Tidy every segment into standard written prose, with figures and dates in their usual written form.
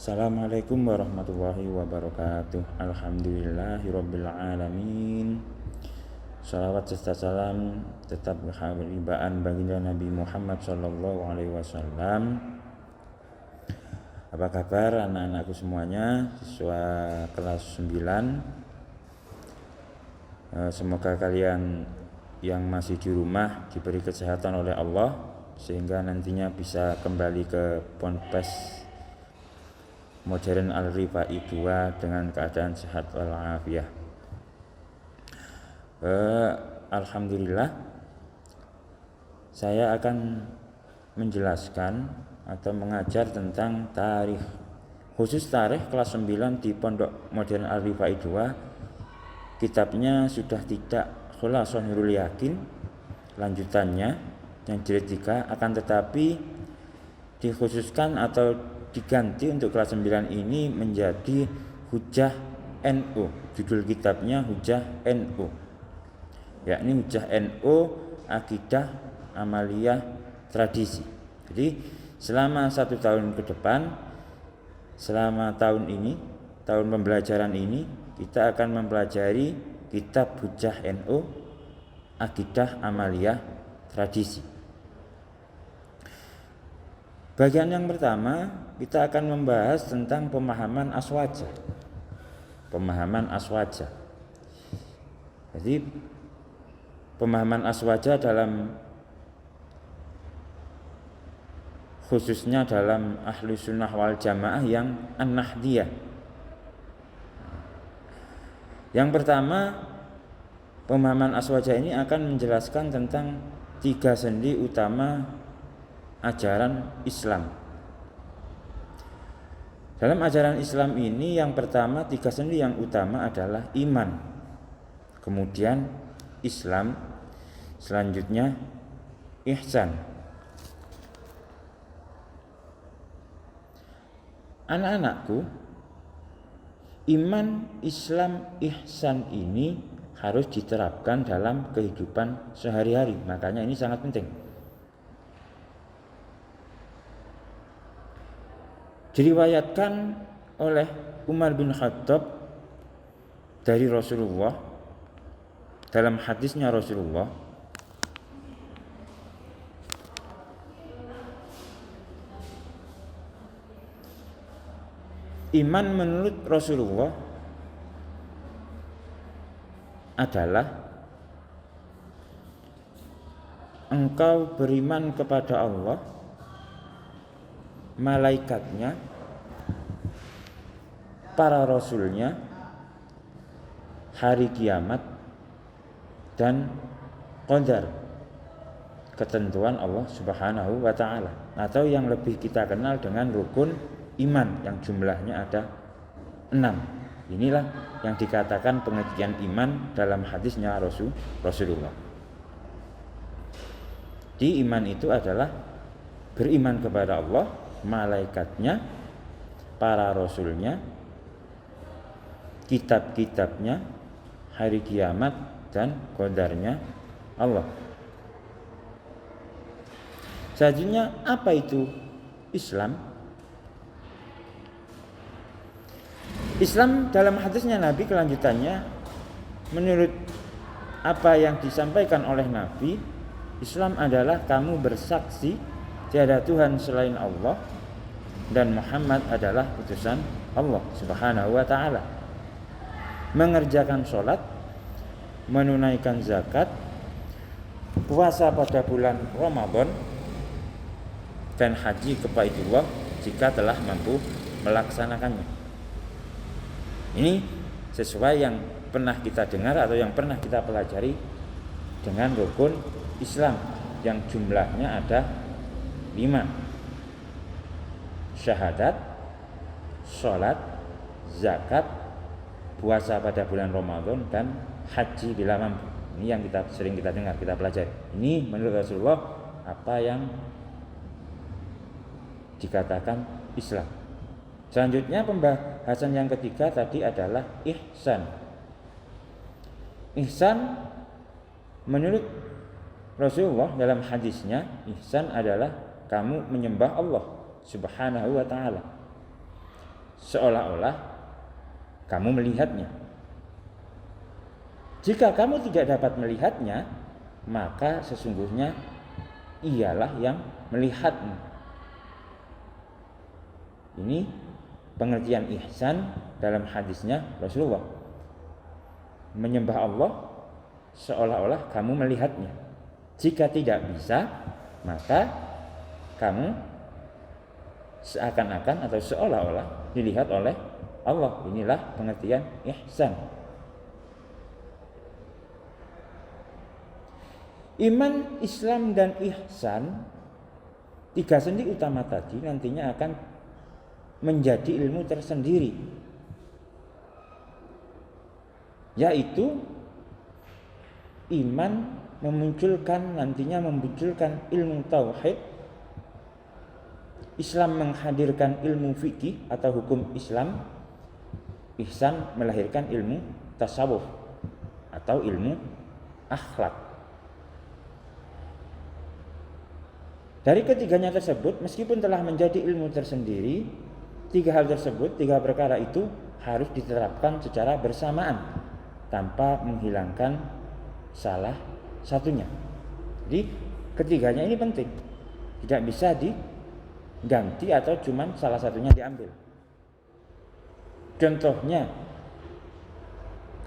Assalamualaikum warahmatullahi wabarakatuh. Alhamdulillahirabbil alamin. Shalawat serta salam tetap berhabibaan baginda Nabi Muhammad sallallahu alaihi wasallam. Apa kabar anak-anakku semuanya, siswa kelas 9? Semoga kalian yang masih di rumah diberi kesehatan oleh Allah sehingga nantinya bisa kembali ke Ponpes Modern Al-Rifai 2 dengan keadaan sehat walafiat. Alhamdulillah, saya akan menjelaskan atau mengajar tentang tarikh, khusus tarikh kelas 9 di Pondok Modern Al-Rifai 2. Kitabnya sudah tidak Khulasatul Nurul Yakin lanjutannya yang jilid 3, akan tetapi dikhususkan atau diganti untuk kelas 9 ini menjadi Hujjah NU. Judul kitabnya Hujjah NU, yakni Hujjah NU Akidah Amaliyah Tradisi. Jadi selama 1 tahun ke depan, selama tahun ini, tahun pembelajaran ini, kita akan mempelajari kitab Hujjah NU Akidah Amaliyah Tradisi. Bagian yang pertama, kita akan membahas tentang pemahaman aswaja. Pemahaman aswaja. Jadi pemahaman aswaja dalam khususnya dalam ahlu sunnah wal jamaah yang an-nahdiyah. Yang pertama, pemahaman aswaja ini akan menjelaskan tentang 3 sendi utama ajaran Islam. Dalam ajaran Islam ini yang pertama, 3 sendi yang utama adalah iman, kemudian Islam, selanjutnya ihsan. Anak-anakku, iman, Islam, ihsan ini harus diterapkan dalam kehidupan sehari-hari. Makanya ini sangat penting. Diriwayatkan oleh Umar bin Khattab dari Rasulullah, dalam hadisnya Rasulullah, iman menurut Rasulullah adalah engkau beriman kepada Allah, malaikatnya, para rasulnya, hari kiamat, dan qadar, ketentuan Allah Subhanahu wa ta'ala, atau yang lebih kita kenal dengan rukun iman yang jumlahnya ada 6. Inilah yang dikatakan pengertian iman dalam hadisnya Rasulullah. Di iman itu adalah beriman kepada Allah, malaikatnya, para rasulnya, kitab-kitabnya, hari kiamat, dan qadarnya Allah. Selanjutnya, apa itu Islam? Islam dalam hadisnya Nabi, kelanjutannya, menurut apa yang disampaikan oleh Nabi, Islam adalah kamu bersaksi tiada Tuhan selain Allah dan Muhammad adalah utusan Allah Subhanahu wa ta'ala, mengerjakan sholat, menunaikan zakat, puasa pada bulan Ramadan, dan haji ke Baitullah jika telah mampu melaksanakannya. Ini sesuai yang pernah kita dengar atau yang pernah kita pelajari dengan rukun Islam yang jumlahnya ada 5: syahadat, sholat, zakat, puasa pada bulan Ramadan, dan haji bila mampu. Ini yang sering kita dengar, kita pelajari. Ini menurut Rasulullah apa yang dikatakan Islam. Selanjutnya, pembahasan yang ketiga tadi adalah ihsan. Ihsan menurut Rasulullah dalam hadisnya, ihsan adalah kamu menyembah Allah Subhanahu wa ta'ala seolah-olah kamu melihatnya. Jika kamu tidak dapat melihatnya, maka sesungguhnya ialah yang melihatmu. Ini pengertian ihsan dalam hadisnya Rasulullah. Menyembah Allah seolah-olah kamu melihatnya. Jika tidak bisa, maka kamu seakan-akan atau seolah-olah dilihat oleh Allah. Inilah pengertian ihsan. Iman, Islam, dan ihsan, tiga sendi utama tadi nantinya akan menjadi ilmu tersendiri, yaitu iman nantinya memunculkan ilmu tauhid, Islam menghadirkan ilmu fikih atau hukum Islam, ihsan melahirkan ilmu tasawuf atau ilmu akhlak. Dari ketiganya tersebut, meskipun telah menjadi ilmu tersendiri, tiga hal tersebut, tiga perkara itu harus diterapkan secara bersamaan tanpa menghilangkan salah satunya. Jadi ketiganya ini penting, tidak bisa diganti atau cuman salah satunya diambil. Contohnya,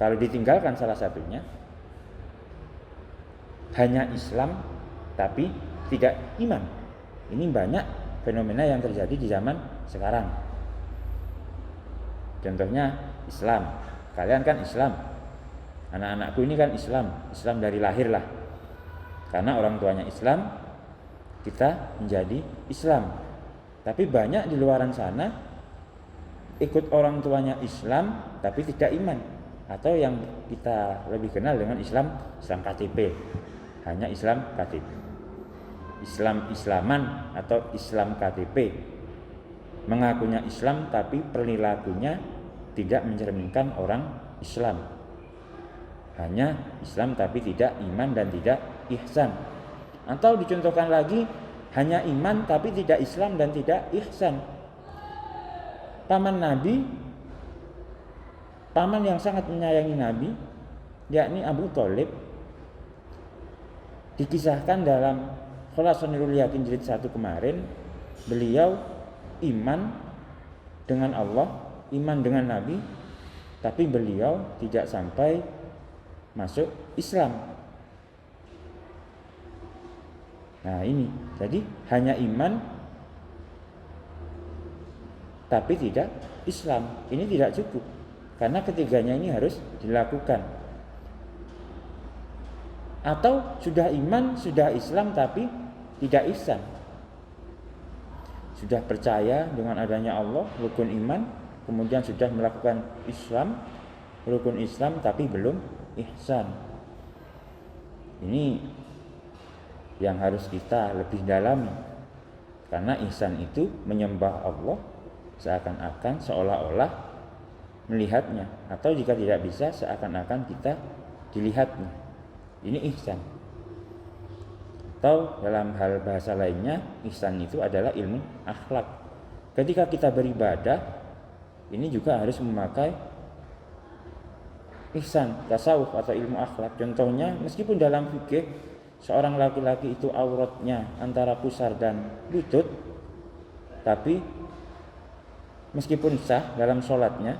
kalau ditinggalkan salah satunya, hanya Islam tapi tidak iman. Ini banyak fenomena yang terjadi di zaman sekarang. Contohnya Islam. Kalian kan Islam. Anak-anakku ini kan Islam dari lahir lah. Karena orang tuanya Islam, kita menjadi Islam. Tapi banyak di luaran sana ikut orang tuanya Islam tapi tidak iman, atau yang kita lebih kenal dengan Islam KTP. Hanya Islam KTP. Islaman atau Islam KTP, mengakunya Islam tapi perilakunya tidak mencerminkan orang Islam. Hanya Islam tapi tidak iman dan tidak ihsan. Atau dicontohkan lagi, hanya iman tapi tidak Islam dan tidak ihsan. Paman Nabi, paman yang sangat menyayangi Nabi, yakni Abu Thalib, dikisahkan dalam Khulasanul Yakin jilid 1 kemarin, beliau iman dengan Allah, iman dengan Nabi, tapi beliau tidak sampai masuk Islam. Nah ini, jadi hanya iman tapi tidak Islam. Ini tidak cukup, karena ketiganya ini harus dilakukan. Atau sudah iman, sudah Islam tapi tidak ihsan. Sudah percaya dengan adanya Allah, rukun iman, kemudian sudah melakukan Islam, rukun Islam tapi belum ihsan. Ini yang harus kita lebih dalami. Karena ihsan itu menyembah Allah seakan-akan seolah-olah melihatnya, atau jika tidak bisa seakan-akan kita dilihatnya. Ini ihsan. Atau dalam hal bahasa lainnya, ihsan itu adalah ilmu akhlak. Ketika kita beribadah, ini juga harus memakai ihsan, tasawuf atau ilmu akhlak. Contohnya, meskipun dalam fikih seorang laki-laki itu auratnya antara pusar dan lutut, tapi meskipun sah dalam sholatnya,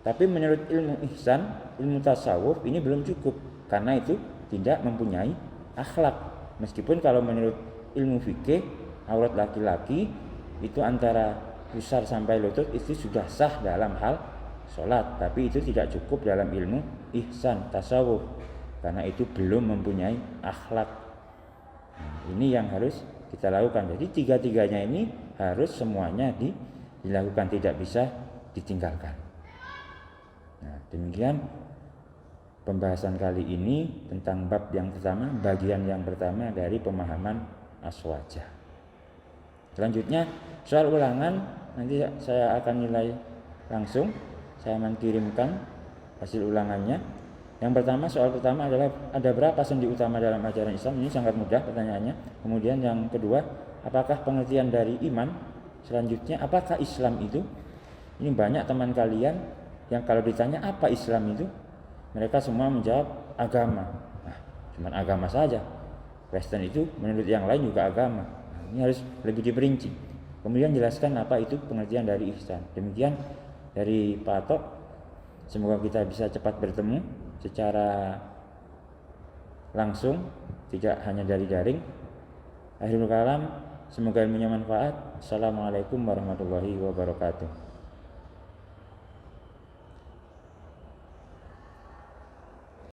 tapi menurut ilmu ihsan, ilmu tasawuf ini belum cukup, karena itu tidak mempunyai akhlak. Meskipun kalau menurut ilmu fikih, aurat laki-laki itu antara pusar sampai lutut itu sudah sah dalam hal sholat, tapi itu tidak cukup dalam ilmu ihsan, tasawuf, karena itu belum mempunyai akhlak. Ini yang harus kita lakukan. Jadi tiga-tiganya ini harus semuanya dilakukan, tidak bisa ditinggalkan. Nah, demikian pembahasan kali ini tentang bab yang pertama, bagian yang pertama dari pemahaman aswajah. Selanjutnya soal ulangan, nanti saya akan nilai langsung, saya akan kirimkan hasil ulangannya. Yang pertama, soal pertama adalah ada berapa sendi utama dalam ajaran Islam? Ini sangat mudah pertanyaannya. Kemudian yang kedua, apakah pengertian dari iman? Selanjutnya, apakah Islam itu? Ini banyak teman kalian yang kalau ditanya apa Islam itu, mereka semua menjawab agama. Nah, cuma agama saja. Kristen itu menurut yang lain juga agama. Nah, ini harus lebih diperinci. Kemudian jelaskan apa itu pengertian dari ihsan. Demikian dari Pak Atok. Semoga kita bisa cepat bertemu secara langsung, tidak hanya dari daring. Akhirul kalam, semoga ilmunya manfaat. Assalamualaikum warahmatullahi wabarakatuh.